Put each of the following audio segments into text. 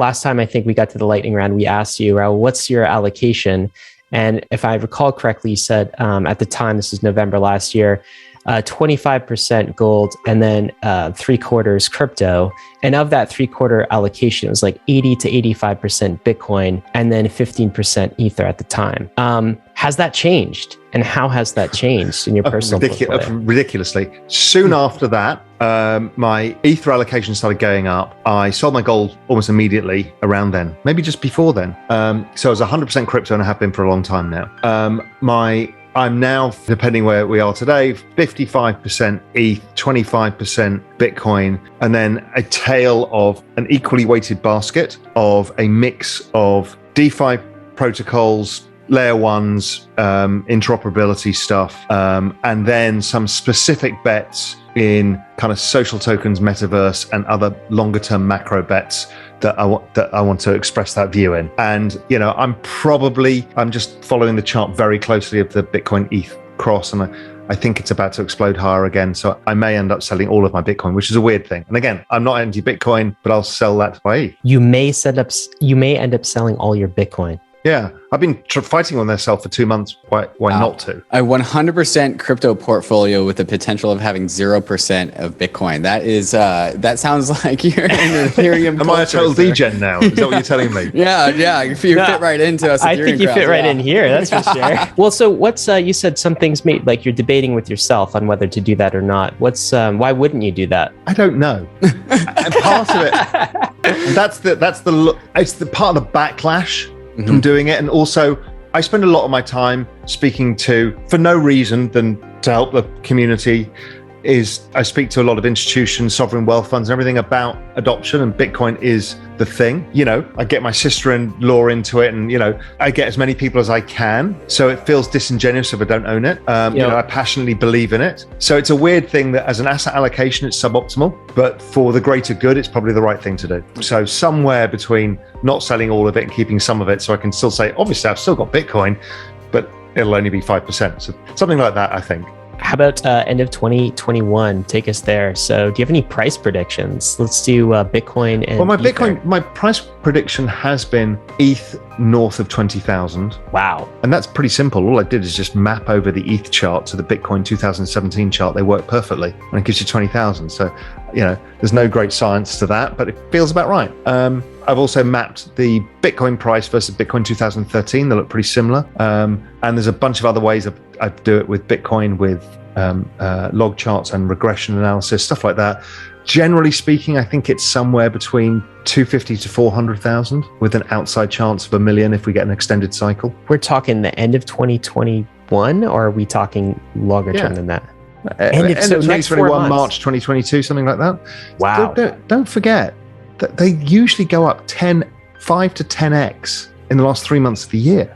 last time I think we got to the lightning round, we asked you, Raoul, what's your allocation? And if I recall correctly, you said at the time, this is November last year, 25% gold and then 3/4 crypto. And of that 3/4 allocation, it was like 80 to 85% Bitcoin and then 15% Ether at the time. Has that changed? And how has that changed in your personal portfolio? Ridiculously. Soon after that, my Ether allocation started going up. I sold my gold almost immediately around then, maybe just before then. So I was 100% crypto and I have been for a long time now. I'm now, depending where we are today, 55% ETH, 25% Bitcoin, and then a tail of an equally weighted basket of a mix of DeFi protocols, layer ones, interoperability stuff, and then some specific bets in kind of social tokens, metaverse, and other longer term macro bets that I want to express that view in. And, I'm just following the chart very closely of the Bitcoin ETH cross, and I think it's about to explode higher again. So I may end up selling all of my Bitcoin, which is a weird thing. And again, I'm not anti-Bitcoin, but I'll sell that to buy ETH. You may end up selling all your Bitcoin. Yeah, I've been fighting on myself for 2 months. Why not to? A 100% crypto portfolio with the potential of having 0% of Bitcoin. That sounds like you're in Ethereum. Am I a total degen now? Is that what you're telling me? Yeah. If you fit right into us, I think you fit right in here. That's for sure. Well, so what's you said some things like you're debating with yourself on whether to do that or not. Why wouldn't you do that? I don't know. And part of it, it's the part of the backlash from doing it. And also, I spend a lot of my time speaking to, for no reason than to help the community, I speak to a lot of institutions, sovereign wealth funds, and everything about adoption, and Bitcoin is the thing. I get my sister-in-law into it, and I get as many people as I can. So it feels disingenuous if I don't own it. I passionately believe in it. So it's a weird thing that as an asset allocation, it's suboptimal, but for the greater good, it's probably the right thing to do. So somewhere between not selling all of it and keeping some of it, so I can still say, obviously, I've still got Bitcoin, but it'll only be 5%. So something like that, I think. How about end of 2021? Take us there. So do you have any price predictions? Let's do Bitcoin and Ether. My price prediction has been ETH north of 20,000. Wow. And that's pretty simple. All I did is just map over the ETH chart to the Bitcoin 2017 chart. They work perfectly, and it gives you 20,000. So, there's no great science to that, but it feels about right. I've also mapped the Bitcoin price versus Bitcoin 2013. They look pretty similar. And there's a bunch of other ways I do it with Bitcoin, with log charts and regression analysis, stuff like that. Generally speaking, I think it's somewhere between 250 to 400,000 with an outside chance of 1 million if we get an extended cycle. We're talking the end of 2021, or are we talking longer term than that? End of 2021, March 2022, something like that. Wow. Don't forget that they usually go up 5 to 10x in the last 3 months of the year.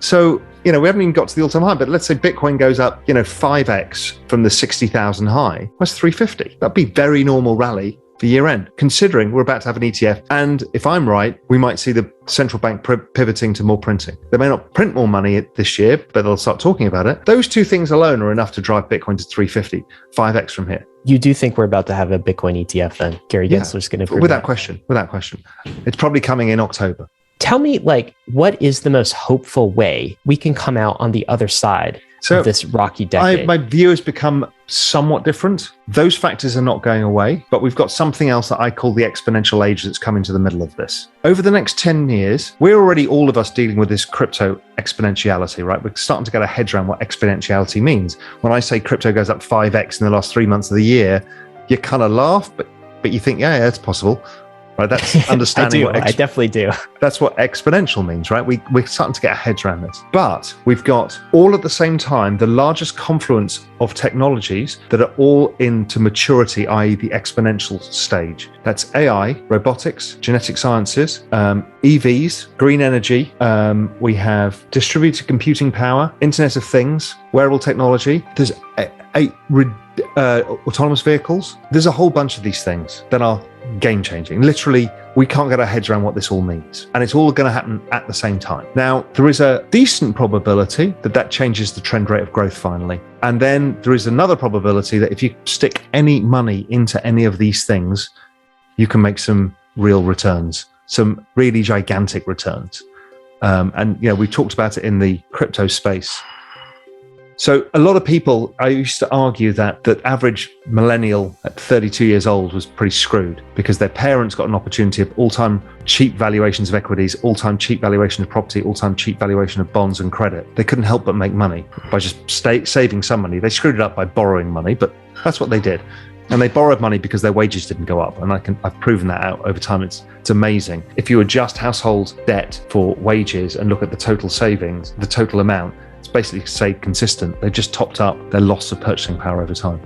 So, we haven't even got to the all-time high, but let's say Bitcoin goes up, 5x from the 60,000 high. That's 350. That'd be very normal rally for year end, considering we're about to have an ETF. And if I'm right, we might see the central bank pivoting to more printing. They may not print more money this year, but they'll start talking about it. Those two things alone are enough to drive Bitcoin to 350, 5x from here. You do think we're about to have a Bitcoin ETF then? Gary Gensler's going to prove without question. It's probably coming in October. Tell me, what is the most hopeful way we can come out on the other side of this rocky decade? My view has become somewhat different. Those factors are not going away, but we've got something else that I call the exponential age that's come into the middle of this. Over the next 10 years, we're already, all of us, dealing with this crypto exponentiality, right? We're starting to get our heads around what exponentiality means. When I say crypto goes up 5x in the last 3 months of the year, you kind of laugh, but you think, yeah, it's possible. Right, that's understanding. I definitely do. That's what exponential means, right? We're starting to get our heads around this. But we've got all at the same time the largest confluence of technologies that are all into maturity, i.e. the exponential stage. That's AI, robotics, genetic sciences, EVs, green energy. We have distributed computing power, Internet of Things, wearable technology. There's autonomous vehicles. There's a whole bunch of these things that are game-changing. Literally, we can't get our heads around what this all means. And it's all going to happen at the same time. Now, there is a decent probability that changes the trend rate of growth finally. And then there is another probability that if you stick any money into any of these things, you can make some real returns, some really gigantic returns. And we talked about it in the crypto space. So a lot of people, I used to argue that average millennial at 32 years old was pretty screwed because their parents got an opportunity of all-time cheap valuations of equities, all-time cheap valuation of property, all-time cheap valuation of bonds and credit. They couldn't help but make money by just saving some money. They screwed it up by borrowing money, but that's what they did. And they borrowed money because their wages didn't go up. And I've proven that out over time. It's amazing. If you adjust household debt for wages and look at the total savings, the total amount, it's basically stayed consistent. They've just topped up their loss of purchasing power over time.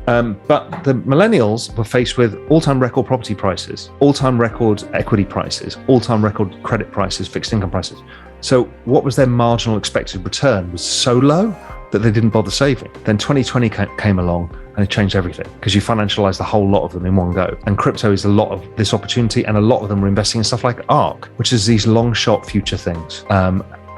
But the millennials were faced with all-time record property prices, all-time record equity prices, all-time record credit prices, fixed income prices. So what was their marginal expected return was so low that they didn't bother saving. Then 2020 came along and it changed everything because you financialized the whole lot of them in one go. And crypto is a lot of this opportunity, and a lot of them are investing in stuff like ARK, which is these long shot future things.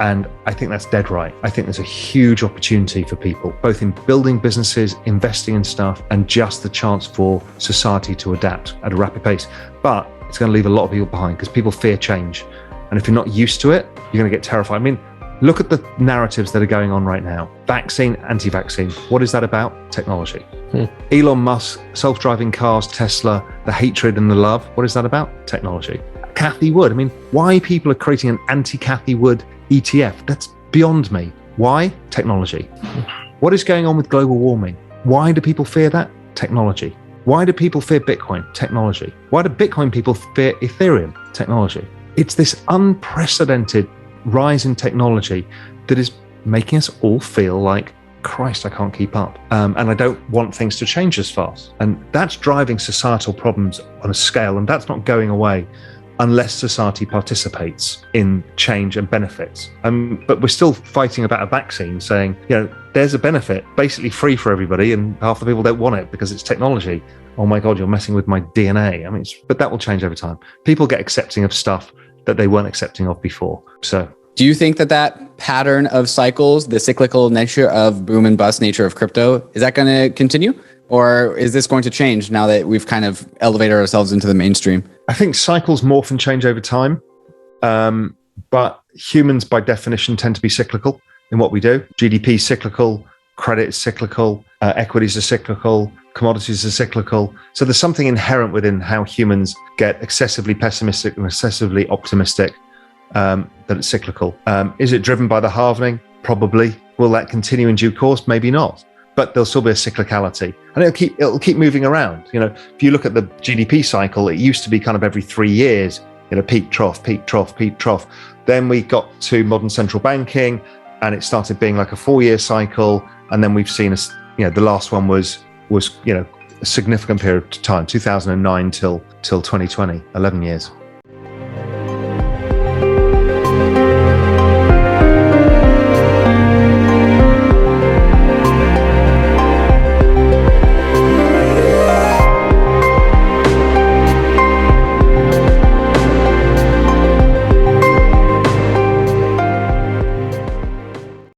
And I think that's dead right. I think there's a huge opportunity for people, both in building businesses, investing in stuff, and just the chance for society to adapt at a rapid pace. But it's going to leave a lot of people behind because people fear change. And if you're not used to it, you're going to get terrified. I mean, look at the narratives that are going on right now. Vaccine, anti-vaccine. What is that about? Technology. Elon Musk, self-driving cars, Tesla, the hatred and the love. What is that about? Technology. Cathie Wood. I mean, why people are creating an anti-Cathie Wood ETF? That's beyond me. Why? Technology. What is going on with global warming? Why do people fear that? Technology. Why do people fear Bitcoin? Technology. Why do Bitcoin people fear Ethereum? Technology. It's this unprecedented rise in technology that is making us all feel like, Christ, I can't keep up. And I don't want things to change as fast. And that's driving societal problems on a scale, and that's not going away unless society participates in change and benefits. But we're still fighting about a vaccine, saying, there's a benefit, basically free for everybody, and half the people don't want it because it's technology. Oh my God, you're messing with my DNA. I mean, but that will change over time. People get accepting of stuff that they weren't accepting of before. So, do you think that pattern of cycles, the cyclical nature of boom and bust nature of crypto, is that going to continue? Or is this going to change now that we've kind of elevated ourselves into the mainstream? I think cycles morph and change over time. But humans, by definition, tend to be cyclical in what we do. GDP is cyclical, credit is cyclical, equities are cyclical, commodities are cyclical. So there's something inherent within how humans get excessively pessimistic and excessively optimistic, that it's cyclical. Is it driven by the halvening? Probably. Will that continue in due course? Maybe not. But there'll still be a cyclicality, and it'll keep moving around. If you look at the GDP cycle, it used to be kind of every 3 years, peak, trough, peak, trough, peak, trough. Then we got to modern central banking, and it started being like a 4-year cycle. And then we've seen the last one was a significant period of time, 2009 till 2020, 11 years.